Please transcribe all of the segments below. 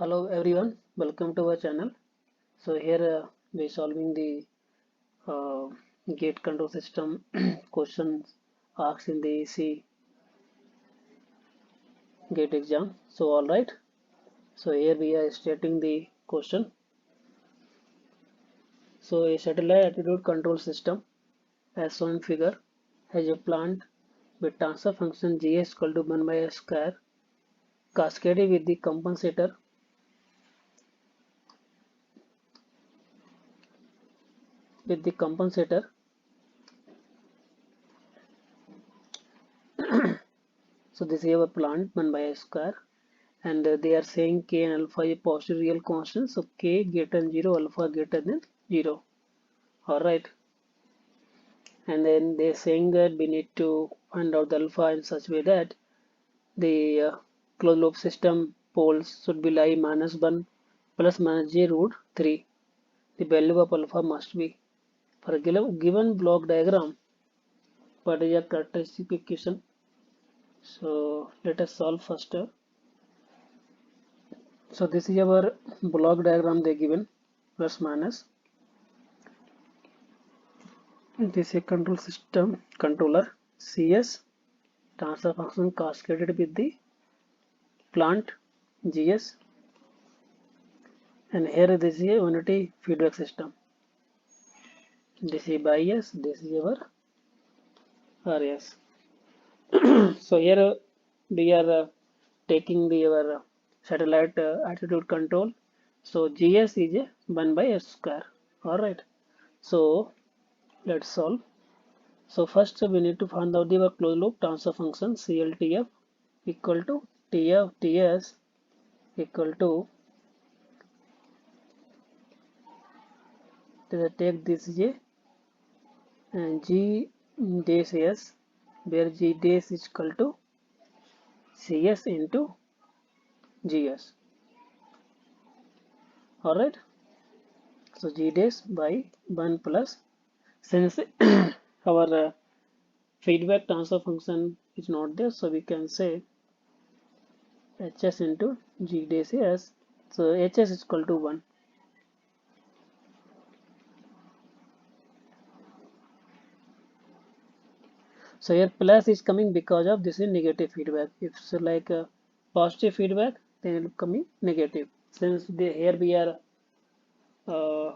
Hello everyone, welcome to our channel. So here we solving the uh, gate control system questions asked in the EC gate exam. So all right. So here we are stating the question. So a satellite attitude control system, as shown in figure, has a plant with transfer function gs equal to 1 by s square, cascaded with the compensator. So this is our plant 1 by s square, and they are saying k and alpha is positive real constant, so k greater than 0, alpha greater than 0. All right, and then they're saying that we need to find out the alpha in such way that the closed loop system poles should be lie -1 plus minus j root 3. The value of alpha must be, for a given block diagram, what is a characteristic equation. So let us solve first. So this is our block diagram they given, plus minus. This is a control system controller CS, transfer function cascaded with the plant GS, and here this is a unity feedback system. This is bias, this is our RS. So here we are taking the our satellite attitude control. So GS is a 1 by s square. Alright. So let's solve. So first we need to find out the closed loop transfer function CLTF equal to TF TS equal to, take this J and G dash S, where G dash is equal to CS into GS. Alright, so G dash by 1 plus, since our feedback transfer function is not there, so we can say HS into G dash S. So HS is equal to 1. So here plus is coming because of this is negative feedback. If so like a positive feedback, then it will coming negative. Since here we are uh,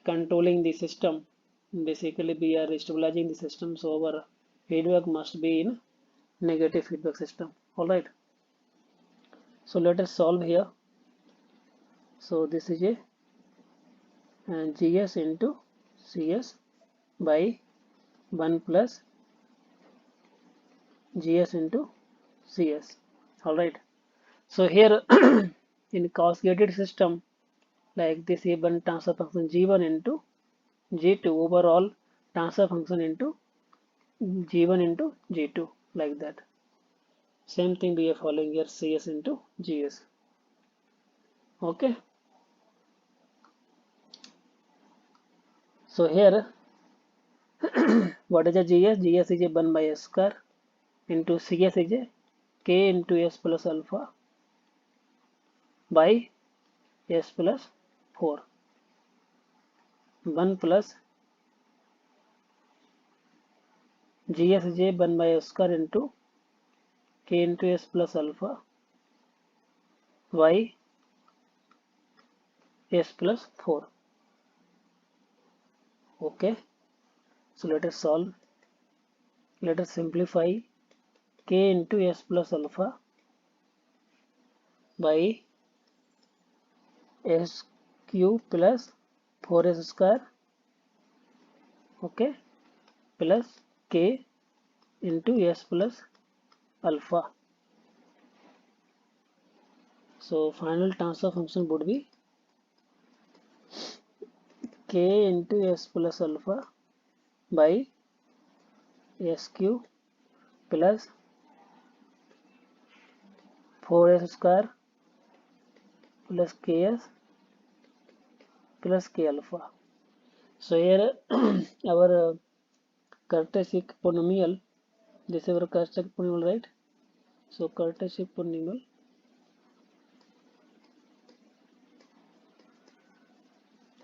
controlling the system, basically we are stabilizing the system, so our feedback must be in negative feedback system. All right. So let us solve here. So this is a GS into CS by 1 plus GS into CS. All right. So here in cascaded system, like this A1 transfer function G1 into G2, overall transfer function into G1 into G2, like that. Same thing we are following here, CS into GS. Okay. So here, what is a GS? GS is a 1 by s square into CS is a k into s plus alpha by s plus 4. 1 plus GS is a 1 by s square into k into s plus alpha y s plus 4. Okay, so let us solve. Let us simplify k into s plus alpha by s cube plus 4s square, okay, plus k into s plus alpha. So final transfer function would be k into s plus alpha by s cube plus 4s square plus ks plus k alpha. So here our characteristic polynomial, this is our characteristic polynomial, right? So characteristic polynomial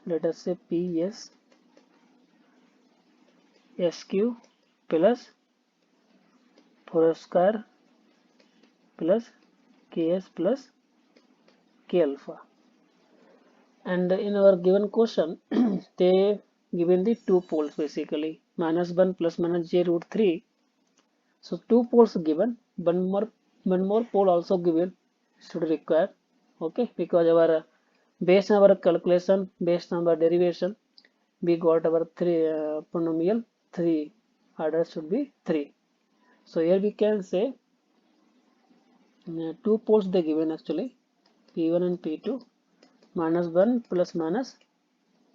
let us say Ps sq plus 4 square plus ks plus k alpha. And in our given question they given the two poles basically -1 plus minus j root 3. So two poles given, one more pole also given should require. Okay, because our based on our calculation, based on our derivation, we got our three polynomial 3 order should be 3. So here we can say two poles they given actually p1 and p2 -1 plus minus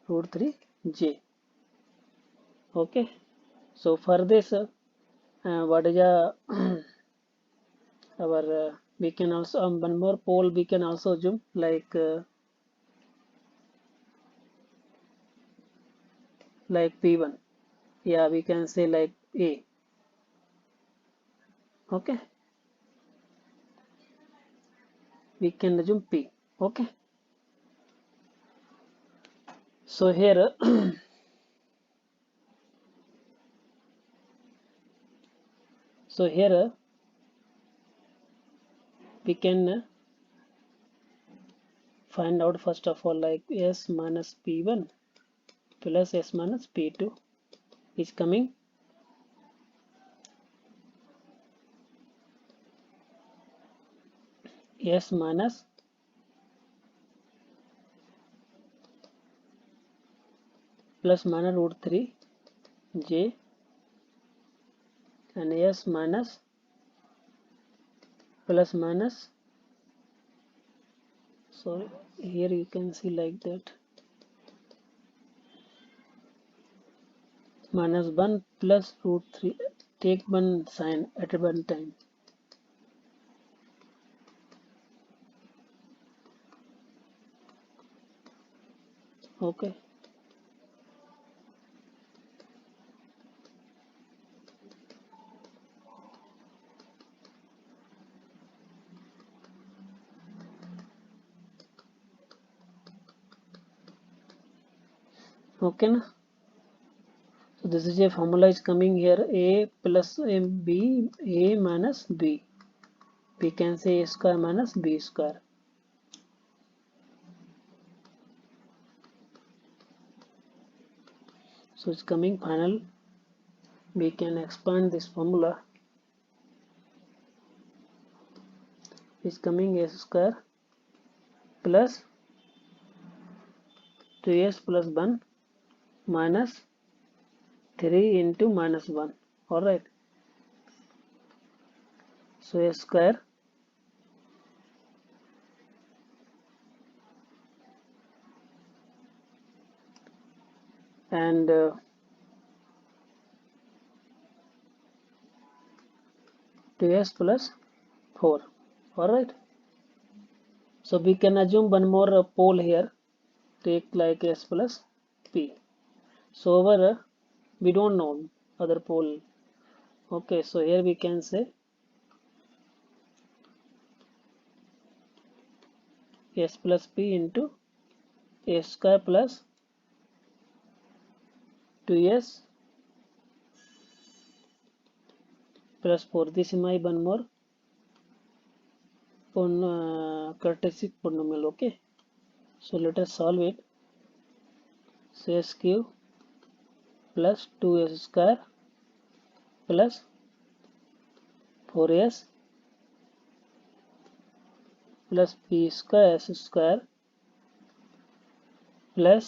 root 3 j. Okay, so for this what is our we can also one more pole we can also assume like p1, yeah, we can say like a. Okay, we can assume p. Okay, so here so here we can find out first of all like s minus p1 plus s minus p2 is coming s minus plus minus root 3 j and s minus plus minus, sorry, here you can see like that, -1 plus root 3, take one sign at one time. Okay, okay na? So this is a formula is coming here, a plus b, a minus b, we can say a square minus b square. So it's coming final, we can expand this formula, is coming a square plus 2s plus 1 minus 3 into -1. Alright, so a square and 2s plus 4. Alright, so we can assume one more pole here, take like s plus p. So over we don't know other pole. Okay, so here we can say s plus p into a square plus 2s plus 4. This is my one more cartesian polynomial. Okay, so let us solve it. So s cube plus 2s square plus 4s plus p square s square plus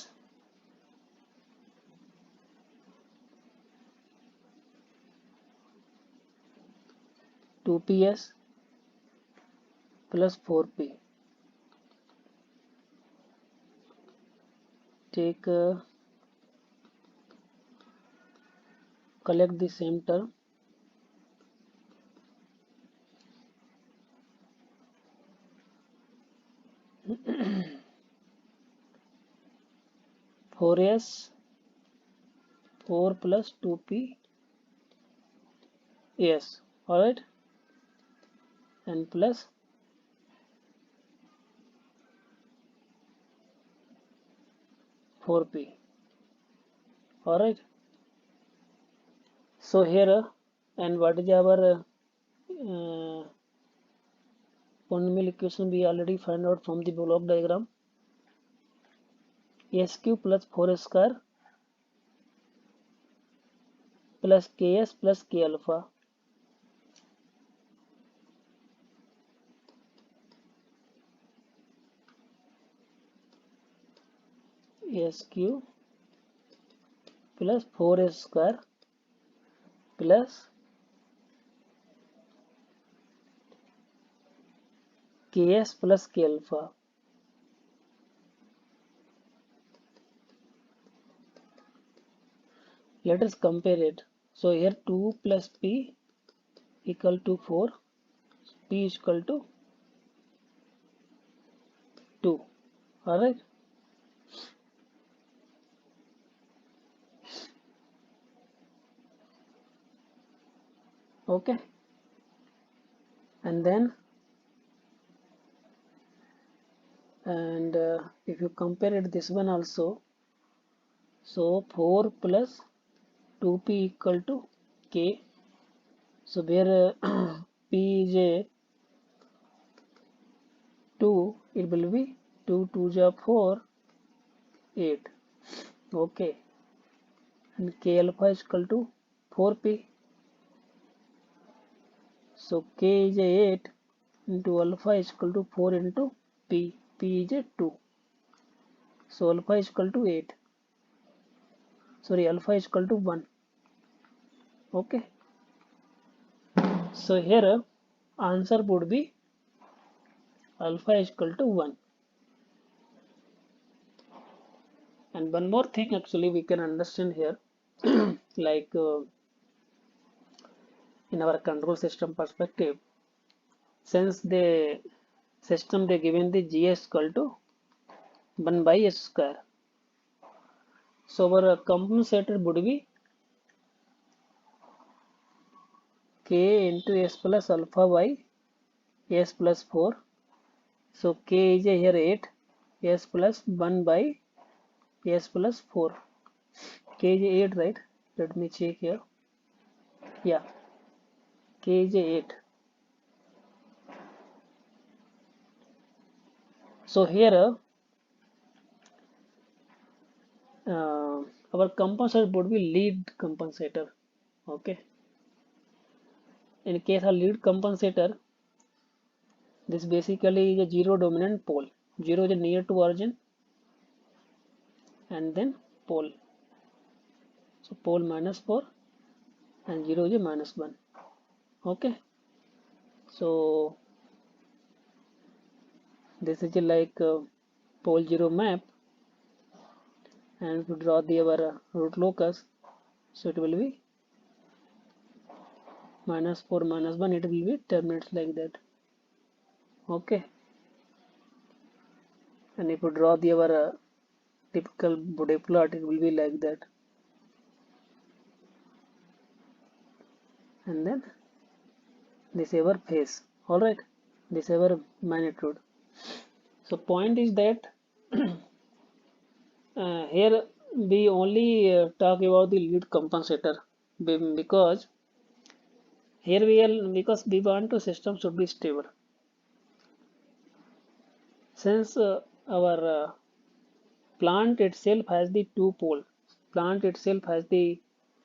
2ps plus 4p. Take collect the same term, four s 4 plus 2p, yes, alright, and plus 4p. Alright. So here and what is our polynomial equation we already find out from the block diagram. S cube plus 4 square plus ks plus k alpha. S cube plus 4 square plus ks plus k alpha. Let us compare it. So here 2 plus p equal to 4, p is equal to 2. Alright. Okay. And then if you compare it this one also, so 4 plus 2p equal to k. So where p is a 2, it will be 2 2 ja 4, 8. Okay. And k alpha is equal to 4p. So k is a 8 into alpha is equal to 4 into p. P is a 2. So alpha is equal to 8. Sorry, alpha is equal to 1. Okay. So here answer would be alpha is equal to 1. And one more thing actually we can understand here like in our control system perspective, since the system they given the g is equal to 1 by s square, so our compensator would be k into s plus alpha by s plus 4. So k is here 8, s plus 1 by s plus 4. K is 8, right? Let me check here. Yeah, k is 8. So here our compensator would be lead compensator. Okay. In case of lead compensator, this basically is a zero dominant pole. Zero is near to origin and then pole. So pole minus 4 and 0 is a minus 1. Okay. So this is like pole 0 map, and to draw the our root locus, so it will be minus 4 minus 1, it will be terminates like that. Okay. And if you draw the our typical Bode plot, it will be like that. And then this is our phase. Alright. This is our magnitude. So point is that here we only talk about the lead compensator because here because we want to system should be stable. Since our plant itself has the two pole, plant itself has the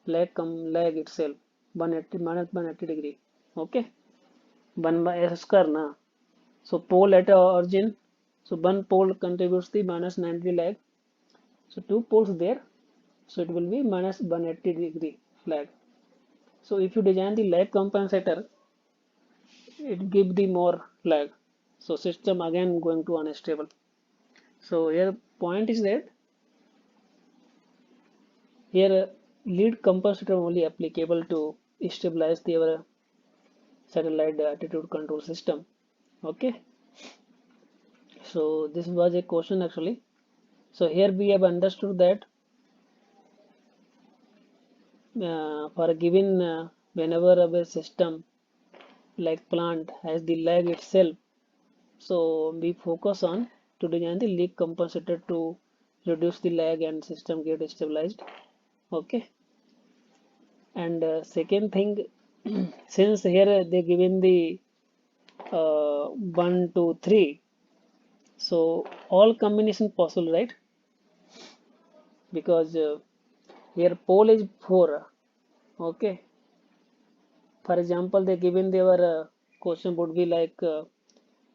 leg itself 180 minus 180 degree. Okay, 1 by s square na. So pole at origin, so one pole contributes the minus 90 lag. So two poles there, so it will be minus 180 degree lag. So if you design the lag compensator, it give the more lag. So system again going to unstable. So here point is that here lead compensator only applicable to stabilize the satellite attitude control system. Okay. So this was a question actually. So here we have understood that for a given whenever a system like plant has the lag itself, so we focus on to design the leak compensator to reduce the lag and system get stabilized. Okay. And second thing, since here they given the 1 2 3, so all combination possible, right? Because here pole is 4. Okay. For example, they given their question would be like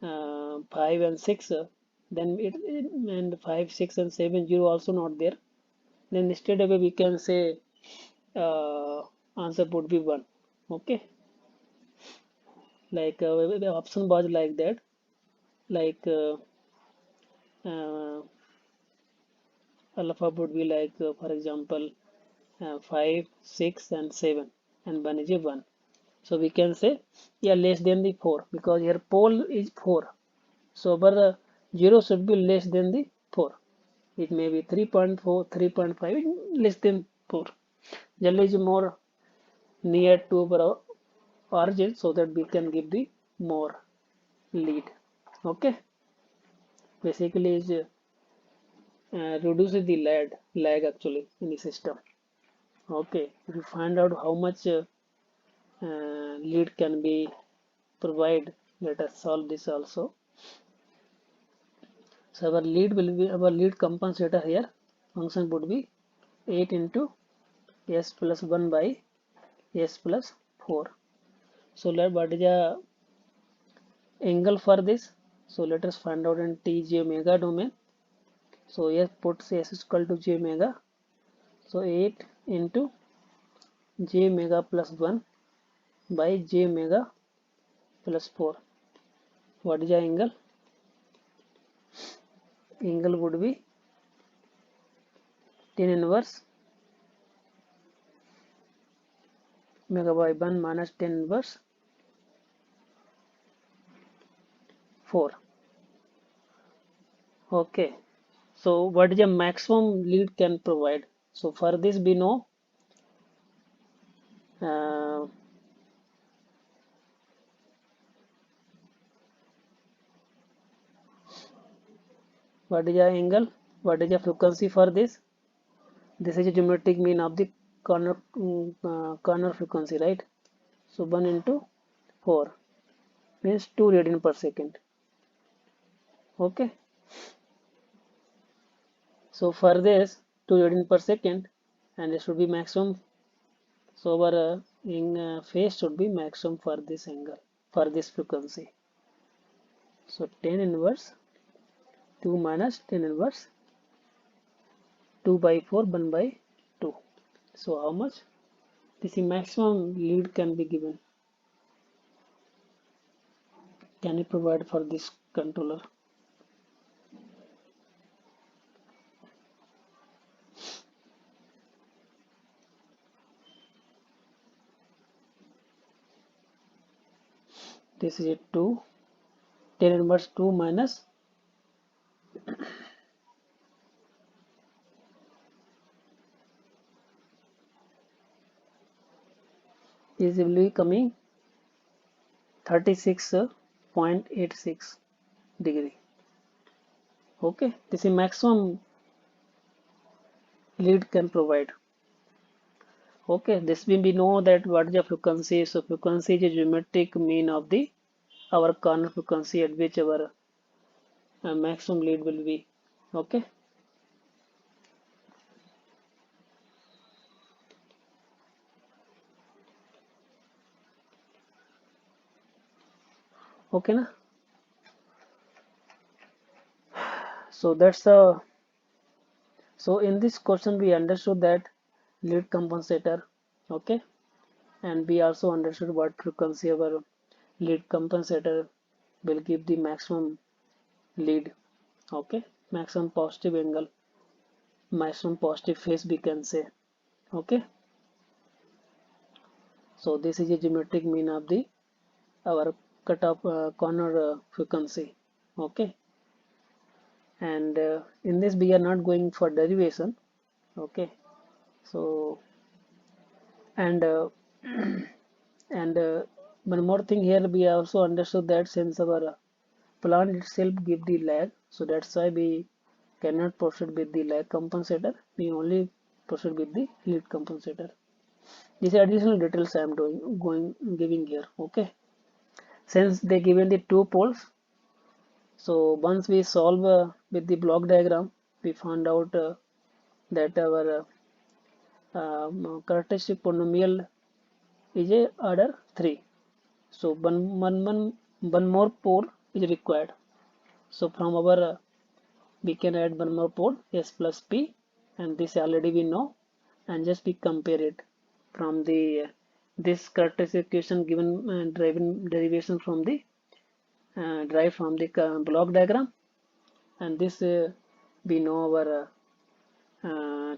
5 and 6, then and 5 6 and 7 0 also not there, then straight away we can say uh, answer would be 1. Okay, like the option was like that, like uh, alpha would be like for example 5 6 and 7 and 1 is a 1, so we can say yeah less than the 4 because here pole is 4, so our 0 should be less than the 4. It may be 3.4 3.5 less than 4, generally is more near to our origin, so that we can give the more lead. Okay, basically is reduces the lag actually in the system. Okay, if you find out how much lead can be provided, let us solve this also. So our lead compensator here function would be 8 into s plus 1 by s plus 4. So what is the angle for this? So let us find out in t j omega domain. So yes, put s is equal to j omega. So 8 into j omega plus 1 by j omega plus 4. What is the angle? Angle would be tan inverse omega by 1 minus tan inverse 4. Okay. So what is the maximum lead can provide? So for this we know uh, what is the angle, what is the frequency for this? This is a geometric mean of the corner frequency, right? So 1 into 4 means 2 radian per second. Okay. So for this 2 radian per second, and it should be maximum. So our in phase should be maximum for this angle, for this frequency. So tan inverse 2 minus tan inverse 2 by 4 1 by 2. So how much? This is maximum lead can be given. Can you provide for this controller? This is it 2 tan inverse 2 minus is will be coming 36.86 degree. Okay, this is maximum lead can provide. Okay, this means we know that what is the frequency. So frequency is a geometric mean of the our corner frequency at which our maximum lead will be. Okay. Okay na? So that's so in this question we understood that lead compensator. Okay, and we also understood what frequency our lead compensator will give the maximum lead. Okay, maximum positive angle, maximum positive phase we can say. Okay, so this is a geometric mean of the our cutoff corner frequency. Okay, and in this we are not going for derivation. Okay, so and and one more thing here, we also understood that since our plant itself give the lag, so that's why we cannot proceed with the lag compensator. We only proceed with the lead compensator. These are additional details I am giving here. Okay. Since they given the two poles, so once we solve with the block diagram, we found out that our characteristic polynomial is a order 3. So one more pole is required. So from our we can add one more pole s plus p, and this already we know, and just we compare it from the this characteristic equation given derivation from the derived from the block diagram, and this we know our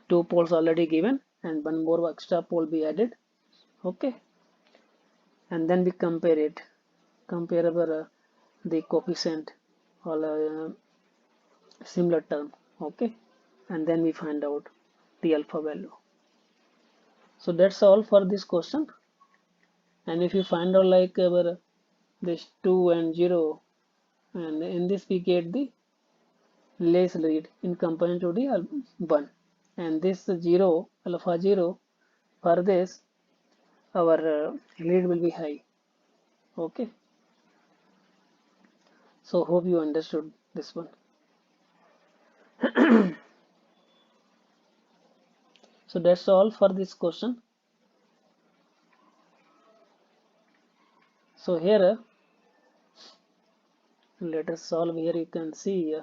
two poles already given, and one more extra pole be added. Okay, and then we compare our the coefficient or similar term. Okay, and then we find out the alpha value. So that's all for this question. And if you find out like our this 2 and 0, and in this we get the less lead in comparison to the 1, and this 0 alpha 0, for this our lead will be high. Okay, so hope you understood this one. So that's all for this question. So here let us solve. Here you can see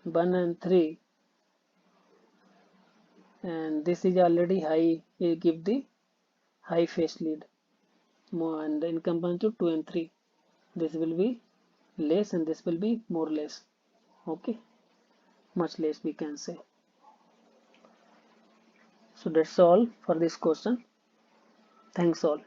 1 and 3, and this is already high. You give the high phase lead more, and in comparison to 2 and 3, this will be less and this will be more less. Okay, much less we can say. So that's all for this question. Thanks all.